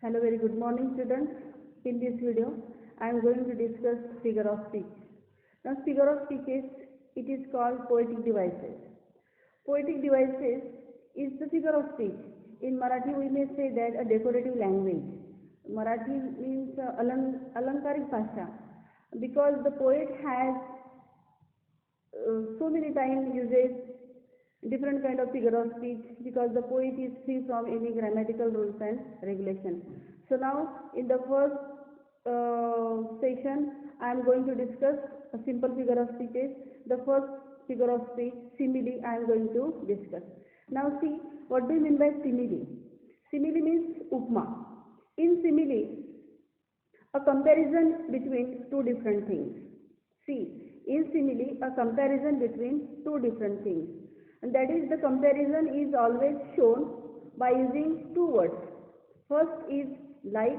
Hello, very good morning students. In this video, I am going to discuss figure of speech. Now, figure of speech is called poetic devices. Poetic devices is the figure of speech. In Marathi, we may say that a decorative language. Marathi means alankarik bhasha, because the poet has so many times uses different kind of figure of speech, because the poet is free from any grammatical rules and regulations. So now in the first session I am going to discuss a simple figure of speeches. The first figure of speech, simile, I am going to discuss. Now see, what do you mean by simile? Simile means upma. In simile, a comparison between two different things. See, in simile, a comparison between two different things. And that is, the comparison is always shown by using two words. First is like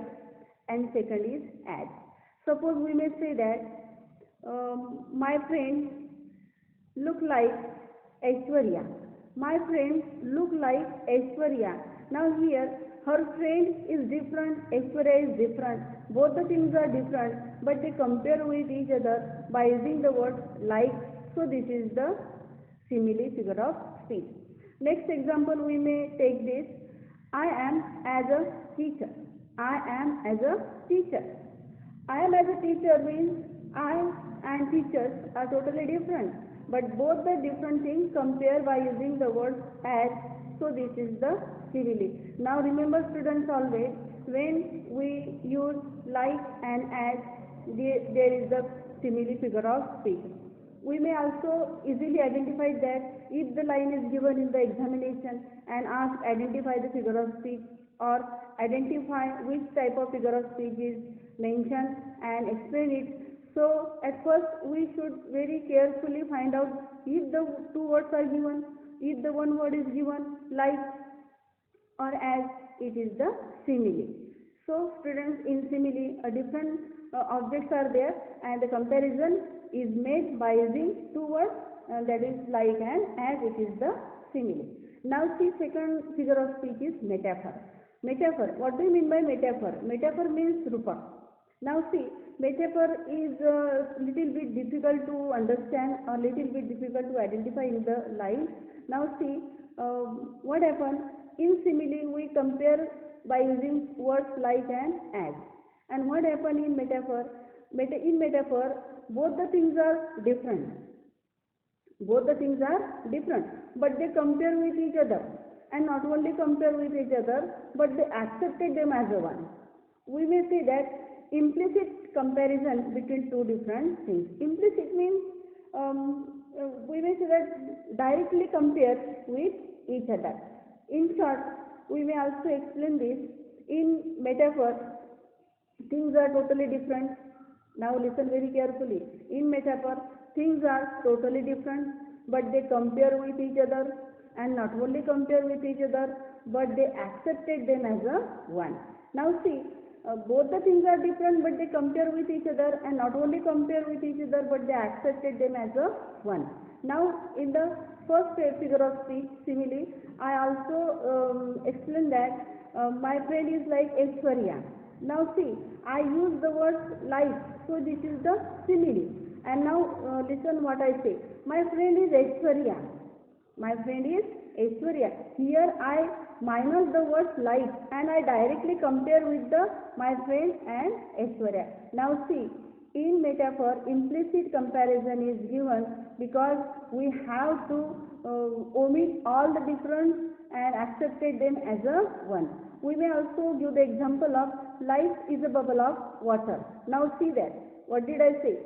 and second is as. Suppose we may say that my friend look like Aishwarya. My friend look like Aishwarya. Now here, her friend is different, Aishwarya is different. Both the things are different, but they compare with each other by using the word like. So this is the simile figure of speech. Next example we may take this. I am as a teacher. I am as a teacher. I am as a teacher means I and teachers are totally different, but both the different things compare by using the word as. So this is the simile. Now remember students, always when we use like and as, there is the simile figure of speech. We may also easily identify that if the line is given in the examination and asked identify the figure of speech or identify which type of figure of speech is mentioned and explain it. So at first we should very carefully find out if the two words are given, if the one word is given like or as, it is the simile. So students, in simile a different objects are there and the comparison is made by using two words, that is like and as, it is the simile. Now see, second figure of speech is metaphor. Metaphor, what do you mean by metaphor? Metaphor means rupak. Now see, metaphor is a little bit difficult to understand or little bit difficult to identify in the line. Now see, what happens in simile, we compare by using words like and as. And what happens in metaphor? In metaphor, both the things are different. Both the things are different, but they compare with each other. And not only compare with each other, but they accepted them as a one. We may say that implicit comparison between two different things. Implicit means we may say that directly compare with each other. In short, we may also explain this. In metaphor, things are totally different. Now listen very carefully. In metaphor, things are totally different, but they compare with each other, and not only compare with each other, but they accepted them as a one. Now see, both the things are different, but they compare with each other, and not only compare with each other, but they accepted them as a one. Now in the first figure of speech, simile, I also explained that my friend is like Aishwarya. Now see, I use the word like, so this is the simile. And now listen what I say. My friend is Aishwarya. My friend is Aishwarya. Here I minus the word like and I directly compare with the my friend and Aishwarya. Now see, in metaphor, implicit comparison is given because we have to omit all the difference and accepted them as a one. We may also give the example of life is a bubble of water. Now see that. What did I say?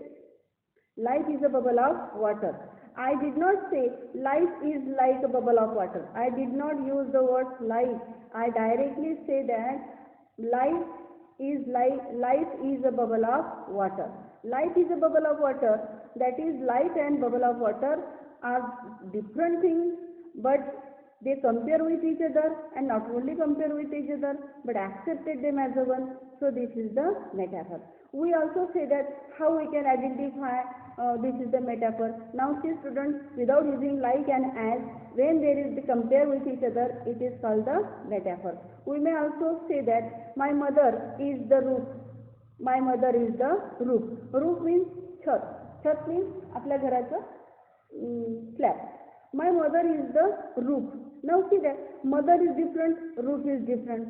Life is a bubble of water. I did not say life is like a bubble of water. I did not use the word life. I directly say that life is a bubble of water. Life is a bubble of water. That is, light and bubble of water are different things, but they compare with each other, and not only compare with each other, but accepted them as a one. So this is the metaphor. We also say that how we can identify this is the metaphor. Now see students, without using like and as, when there is the compare with each other, it is called the metaphor. We may also say that my mother is the roof. My mother is the roof. Roof means छत. छत means आपल्या घराचं slab. My mother is the roof. Now see that mother is different, roof is different.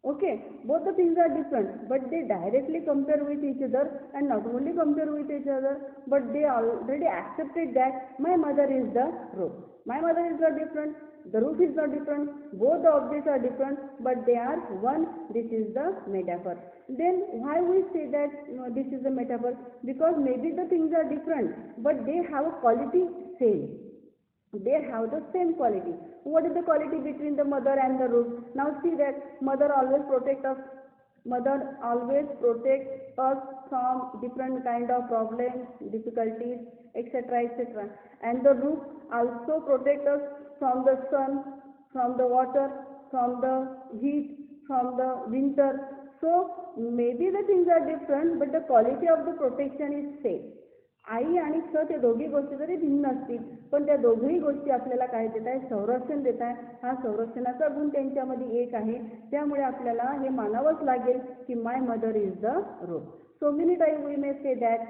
Okay, both the things are different, but they directly compare with each other, and not only compare with each other, but they already accepted that my mother is the roof. My mother is not different, the roof is not different, both the objects are different, but they are one. This is the metaphor. Then why we say that this is the metaphor? Because maybe the things are different, but they have a quality same. They have the same quality. What is the quality between the mother and the roof? Now see that mother always protects us. Mother always protects us from different kind of problems, difficulties, etc., etc. And the roof also protects us from the sun, from the water, from the heat, from the winter. So maybe the things are different, but the quality of the protection is same. आई आणि छत हे दोघी गोष्टी जरी भिन्न असतील, पण त्या दोघही गोष्टी आपल्याला काय देत आहे? संरक्षण देत आहे. हा संरक्षणाचा गुण त्यांच्यामध्ये एक आहे. त्यामुळे आपल्याला हे मानावंच लागेल की my mother is the roof. So many time we may say that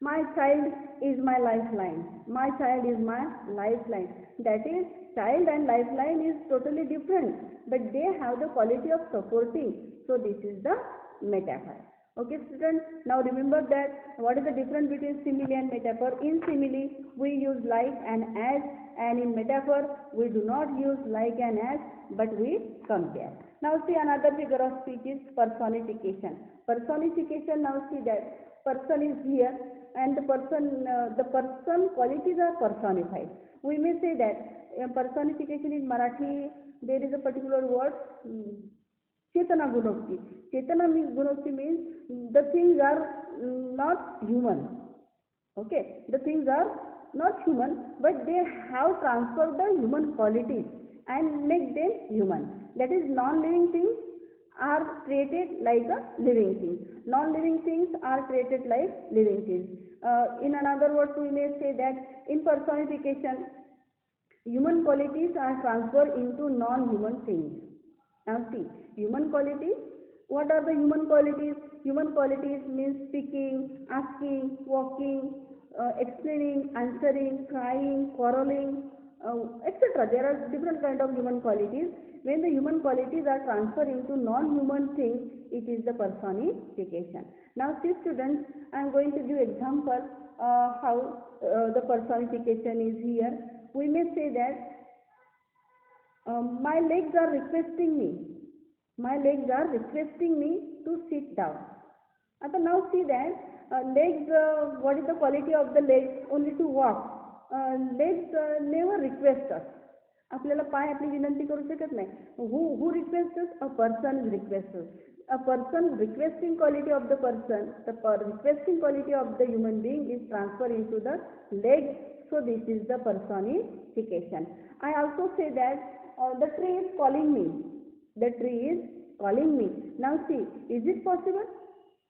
my child is my lifeline. My child is my lifeline. That is child and lifeline is totally different, but they have the quality of supporting. So this is the metaphor. Okay students, now remember that what is the difference between simile and metaphor? In simile we use like and as, and in metaphor we do not use like and as, but we compare. Now see another figure of speech is personification. Personification, now see that person is here and the person qualities are personified. We may say that personification in Marathi there is a particular word, Chetana Gunokti. Chetana Gunokti means the things are not human. Okay, the things are not human, but they have transferred the human qualities and make them human. That is, non-living things are treated like a living thing. Non-living things are treated like living things. In another words, we may say that in personification, human qualities are transferred into non-human things. Now see, human qualities. What are the human qualities? Human qualities means speaking, asking, walking, explaining, answering, crying, quarreling, etc. There are different kind of human qualities. When the human qualities are transferred into non-human things, it is the personification. Now see students, I am going to give example how the personification is here. We may say that my legs are requesting me. My legs are requesting me to sit down. Now see that legs, what is the quality of the legs? Only to walk. Legs never request us. आपल्याला पाय आपली विनंती करू शकत नाही. Who requests us? A person requests us. A person requesting quality of the person, the requesting quality of the human being is transferred into the legs. So this is the personification. I also say that the tree is calling me. The tree is calling me. Now see, is it possible?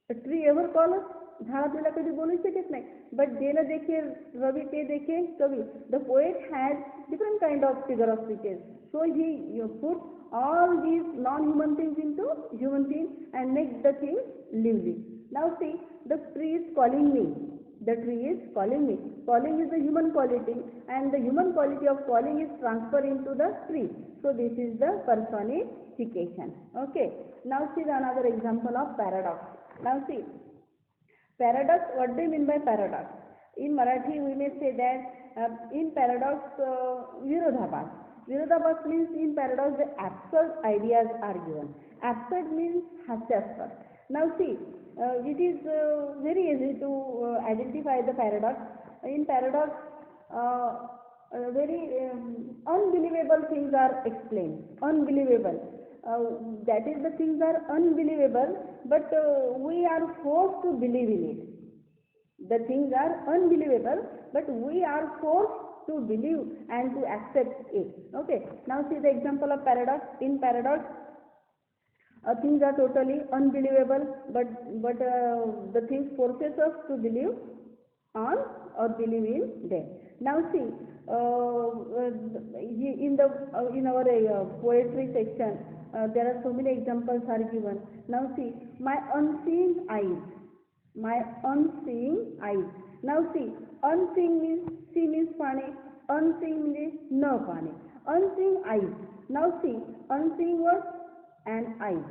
The tree ever call us? झाड आपल्याला कधी बोलू शकत नाही. But जेला देखे रवि ते देखे कवि. The poet has different kind of figure of speeches. So he put all these non-human things into human things and make the thing lively. Now see, the tree is calling me. The tree is calling me. Calling is the human quality, and the human quality of calling is transferred into the tree. So this is the personification. Okay. Now see another example of paradox. Now see, paradox. What do you mean by paradox? In Marathi we may say that in paradox, virodhabas. Virodhabas means in paradox the absurd ideas are given. Absurd means hasyaspad. Now see, it is very easy to identify the paradox. In paradox, very unbelievable things are explained. Unbelievable. That is, the things are unbelievable, but we are forced to believe in it. The things are unbelievable, but we are forced to believe and to accept it. Okay. Now see the example of paradox. In paradox, things are totally unbelievable, but the things forces us to believe on or believe in them. Now see, in our poetry section, there are so many examples are given. Now see, my unseeing eyes, my unseeing eyes. Now see, unseeing means see means पाहणे, unseeing means न पाहणे, unseeing eyes. Now see, unseeing word and eyes.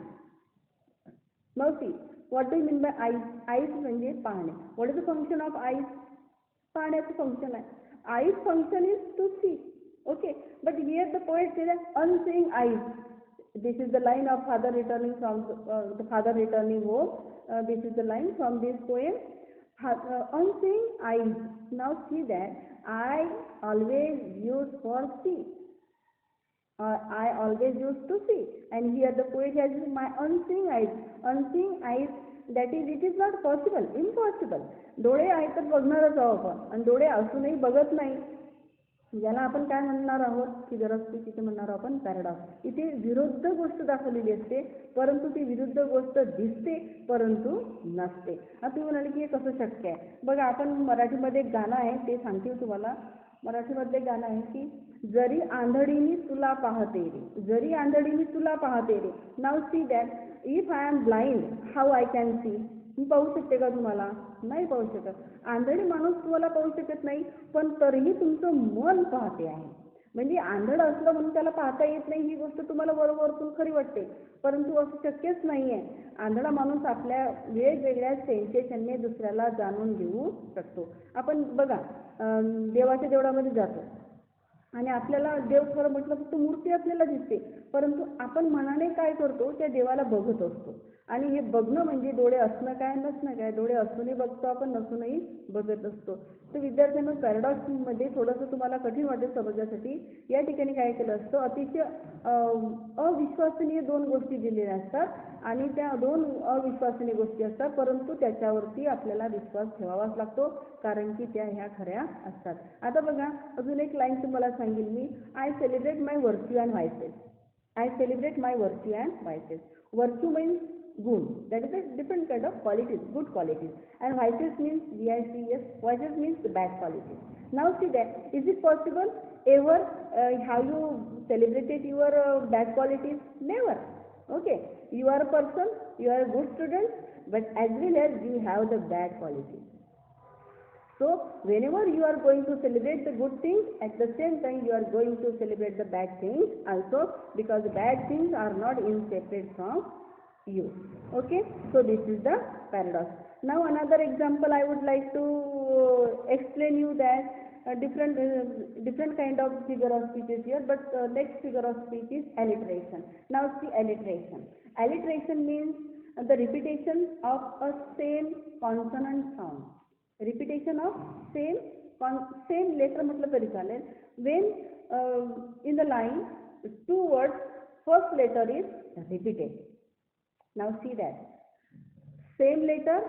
Now see, what do you mean by eyes? Eyes म्हणजे पाहणे. What is the function of eyes? पाहण्याचं function आहे. Eyes function is to see. Okay, but here the poet says unseeing eyes. This is the line of father returning from the father returning home. This is the line from this poem. Unseeing eyes. Now see that I always use for see. I always used to see, and here the poet has my unseeing eyes. Unseeing eyes, that is, it is not possible, impossible. डोळे आहेत तर बघणारच आहोत आपण, आणि डोळे असूनही बघत नाही, याला आपण काय म्हणणार आहोत? फिगर ऑफ स्पीच इथे म्हणणार आहोत आपण पॅराडॉक्स. इथे विरुद्ध गोष्ट दाखवलेली असते, परंतु ती विरुद्ध गोष्ट दिसते परंतु नसते. आता तुम्ही म्हणाले की हे कसं शक्य आहे? बघा, आपण मराठीमध्ये एक गाणं आहे, ते सांगते तुम्हाला. मराठीमध्ये गाणं आहे की जरी आंधळीनी तुला पाहते रे, जरी आंधळीनी तुला पाहते रे. नाव see that if I am blind how I can see. मी पाहू शकते का तुम्हाला? नाही पाहू शकत. आंधळी माणूस तुम्हाला पाहू शकत नाही, पण तरीही तुमचं मन पाहते आहे. म्हणजे आंधळ असलं म्हणून त्याला पाहता येत नाही ही गोष्ट तुम्हाला बरोबरतून खरी वाटते, परंतु असं शक्यच नाही आहे. आंधळा माणूस आपल्या वेगवेगळ्या सेन्सेशनने दुसऱ्याला जाणून घेऊ शकतो. आपण बघा, देवाच्या देवळामध्ये जातो आणि आपल्याला देव खरं म्हटलं फक्त मूर्ती आपल्याला दिसते, परंतु आपण मनाने काय करतो? त्या देवाला बघत असतो. आणि हे बघणं म्हणजे डोळे असणं काय नसणं काय. डोळे असूनही बघतो आपण, नसूनही बघत असतो. तर विद्यार्थ्यांना पॅराडॉक्समध्ये थोडंसं तुम्हाला कठीण वाटेल समजण्यासाठी, या ठिकाणी काय केलं असतं, अतिशय अविश्वसनीय दोन गोष्टी दिलेल्या असतात आणि त्या दोन अविश्वसनीय गोष्टी असतात, परंतु त्याच्यावरती आपल्याला विश्वास ठेवावाच लागतो, कारण की त्या ह्या खऱ्या असतात. आता बघा, अजून एक लाईन तुम्हाला सांगेल मी. I celebrate my virtue and vices. I celebrate my virtue and vices. Virtue means good, that is a different kind of qualities, good qualities, and vices means vices, vices means bad qualities. Now see that, is it possible ever have you celebrated your bad qualities? Never. Okay, you are a person, you are a good student, but as well as you have the bad qualities. So whenever you are going to celebrate the good things, at the same time you are going to celebrate the bad things also, because the bad things are not inseparable from you. Okay, so this is the paradox. Now another example I would like to explain you that different kind of figure of speech is here, but next figure of speech is alliteration. Now see alliteration. Alliteration means the repetition of a same consonant sound. Repetition of same letter मतलब तरी चालेल. When in the line two words, first letter is repeated. Now see that same letter,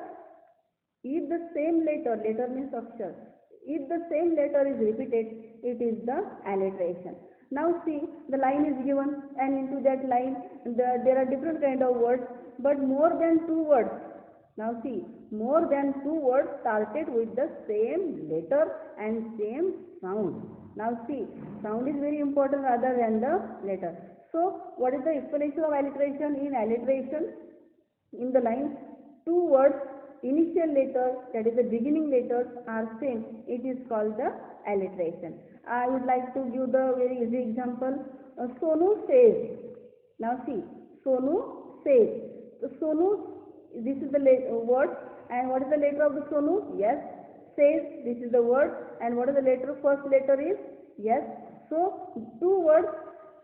if the same letter means akshar, if the same letter is repeated, it is the alliteration. Now see, the line is given, and into that line there are different kind of words, but more than two words. Now see, more than two words started with the same letter and same sound. Now see, sound is very important rather than the letter. So what is the explanation of alliteration? In alliteration, in the line, two words, initial letters, that is the beginning letters, are same. It is called the alliteration. I would like to give the very easy example. Sonu says. Now see, Sonu says. So Sonu, this is the word, and what is the letter of the Sonu? Yes. Says, this is the word, and what is the letter? First letter is yes. So two words,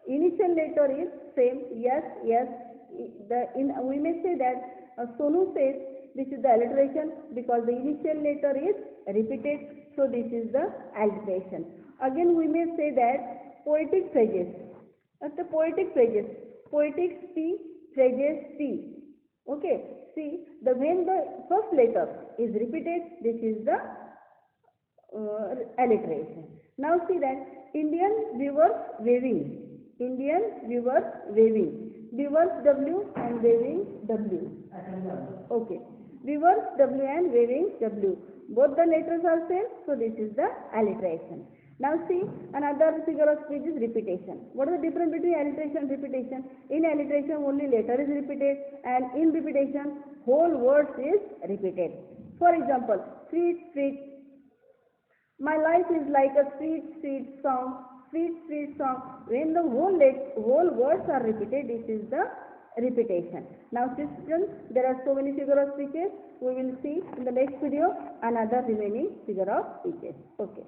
initial letter is same, yes, yes. We may say that Sonu says, this is the alliteration because the initial letter is repeated, so this is the alliteration. Again we may say that poetic phrases. The poetic phrases, poetic P, phrases P. Okay, see, when the first letter is repeated, this is the alliteration. Now see that Indian viewers waving. Indian viewers waving. Viewers W and waving W. Okay. Viewers W and waving W. both the letters are same, so this is the alliteration. Now see, another figure of speech is repetition. What is the difference between alliteration and repetition? In alliteration only letter is repeated, and in repetition whole words is repeated. For example, sweet, sweet. My life is like a sweet, sweet song. Sweet, sweet song. When the whole words are repeated, this is the repetition. Now students, there are so many figure of speeches. We will see in the next video another remaining figure of speeches. Okay.